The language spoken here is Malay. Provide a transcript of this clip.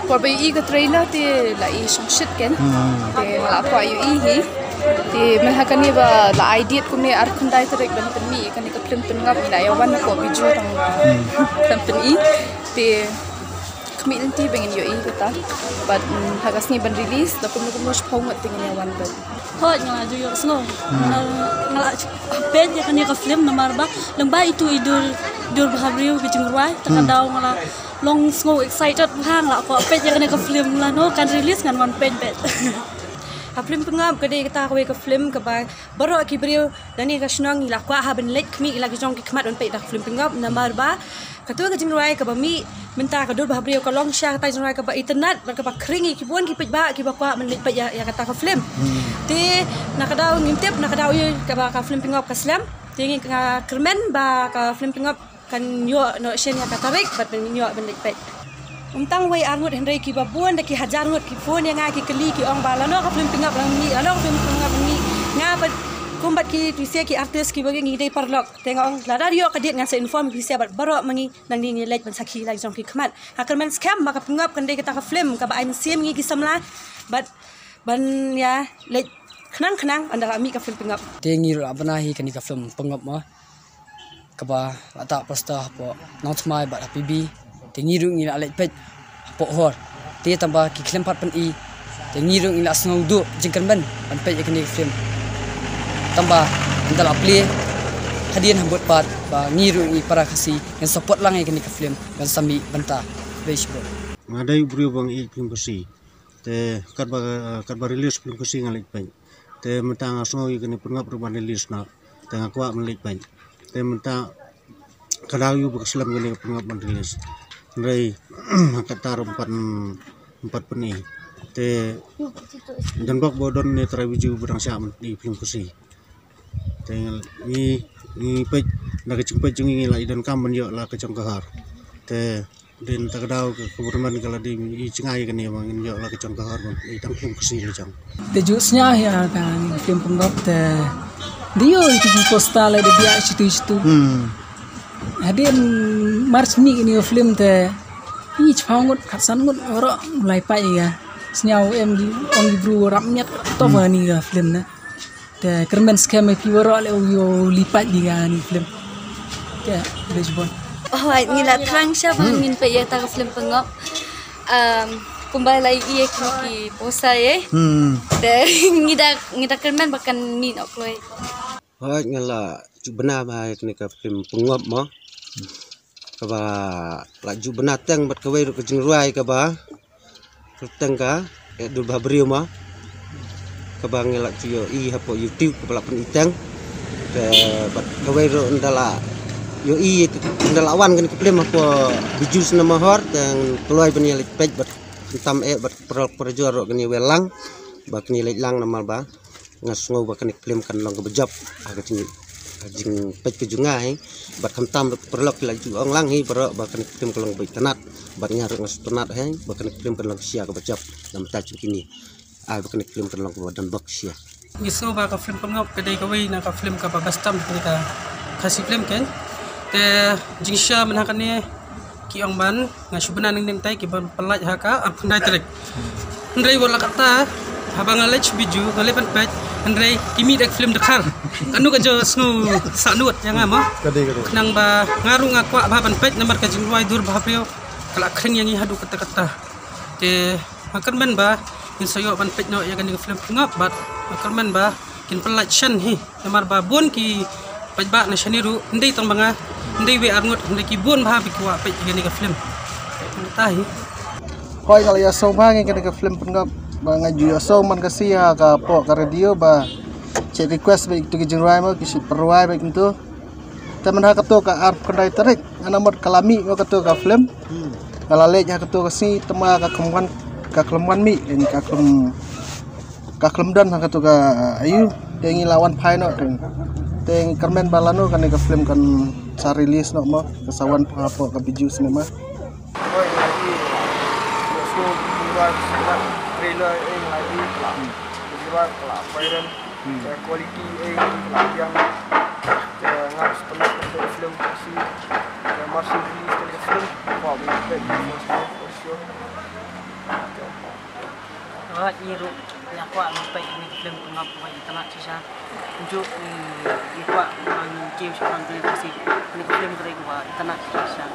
Por bayu I ke trailer ti la I songshit kan. Te la po ayu I hi. Ti menhakan ni ba la idea ku ni ar khandai terek ban penmi kan ke film PYNNGOP ila yawan ko biju tang penmi ti kami nanti pengen yo I kata. But hagas ni ban release da kum kum shpong ngat pengen yawan ban. Hot ngala ju yo snow. Ngala page ya kan ke film nomor ba lengba itu dur bahabriu ke jingruai takadau ngala long snow excited hang la ko page ya kan ke film la no kan release ngan one page bet. Phlim PYNNGOP ke de kata ko ke film ke ba baro ki briu dan ni ka snong ila kwa ha ben lek kmi ila ki jong ki khmat on pe da phlim PYNNGOP nomor ba katua ke jingruai ke ba mi minta ka dur bahabriu ka long sha ta jingruai ke ba internet ba ke ba kringi ki buan ki paitbah ki ba kwa men lek pa ya kata ka film. Ti nakadaw jingtip nakadaw yo ka ba ka phlim PYNNGOP ka slam ti ka kermen ba ka phlim PYNNGOP kan yo no shen ya ka tarik bat ben yo ben lek pa. Untang wai arnut Henry ki babuan de ki hajar nut ki phone yang ki keli ki ong bala no ka phlim PYNNGOP lang ni ano phlim PYNNGOP ni nga ba kumbat ki tuisia ki artis ki bagi ngi dei parlok tengok la radio ka dit ngan se inform ki sia bat baro mangi nang ni ngi lek ban sakhi la jong ki khmat hakermen scam maka PYNNGOP kan dei kata ka film ka ba ain sim ngi ki samla bat ban ya lek khnang andara mi ka film PYNNGOP tengi ro abana hi kan ka film PYNNGOP ma ka ba ata posta po nang thmai ba pb tengi ru ngi la lek pet po hor te tamba ki klem pat pen I tengi ru ngi la snong du jingkan ban ban pet kan ni film tamba ndal apply hadian hambut pat ba ngiru ngi para kasi yang support lang kan ni ka film dan sami banta baseball ngadai brio bang I film kasi te kat ba release film kasi ngalik pen te mentang asno I kan PYNNGOP ru ban release na te ngakwa ngalik pen te mentang kadau yu bakaslam kan ni PYNNGOP ban release Rai kata empat peni te dan bak bodon ne trawiju berang syam di film kusi te ni pej na kecing pej ngi la idan kam ben yo la kecong kahar te den takdau ke keburman kala di I cengai kan ya mangin yo la kecong kahar I tang film kusi le jang te jusnya ya kan film PYNNGOP te dio itu postal ada dia situ hadian March ni ini film te I chpangot khasan ngot oro mulai pa ya snyau em di ong di bru ramnyat to ni ga film na te kermen scam pi oro le yo lipat di ga ni film te baseball oh ni la trang sha bang min pe ya ta ka film PYNNGOP kumbay lai I ki posa ye te ngida kermen bakan ni ok loy hoi ngala bena ba ni ka film PYNNGOP mo ka ba laju benatang bat kawai ru ke jingruai ka ba teng ka du ba brio ma ka ba ngela yo I hapo YouTube ka pen itang te bat kawai ru ndala yo I ndala wan kan ke film apa bijus nama hor tang keluai ben yelik pej bat tam bat perjor ro kan welang ba kan yelik lang namal ba ngasngo ba kan film kan long ke bejap aga jing pej ke jungai bat khantam perlok la ju ong lang hi baro ba kan film kalong bai tanat bat nyar ngas tanat he ba kan film kan long sia ka bajap nam ta chu kini ai ba kan film kan long dan bak sia ngiso ba ka film PYNNGOP ke dei ka wei na ka film ka ba bastam ni ka kasi film kan te jingsha menhakan ni ki ong ban ngasubna ning tai ki ban pelaj haka apndai trek ndrei wala kata habang alech biju ngalepan pej Andrei kimi dek film dekhar anu ka jo snu sanut yang ama nang ba ngaru ngakwa baban pej nomor ka jingwai dur bhaprio kala khring yang I hadu kata-kata te makan men ba in sayo ban pej no ya kan film PYNNGOP bat makan men ba kin pelaj shan hi nomor ba bon ki paitbah na shaniru ndei tong banga ndei we arngut ndei ki bon bha bikwa pej kan film tahi koi kalau ya so bang kan film PYNNGOP ba ngaju so man kasi ha ka po ka radio ba che request ba itu jingrai ma kisi perwai ba itu teman ha ka to ka ar kandai tarik anamot kalami ma ka to ka film kala le ha ka to kasi tema ka kelemwan mi ini ka kelem dan ha ka to ka ayu tengi lawan phai no teng kermen balano kan ka film kan sa release no ma kasawan pa po ka biju cinema oi lagi so buat trailer lagi buat film quality yang ngas tengah film masih release film Wah, iru ya kuat sampai ini film pengap buat tanah sisa. Untuk kuat mengiu seorang dari kasih ini film mereka buat tanah sisa.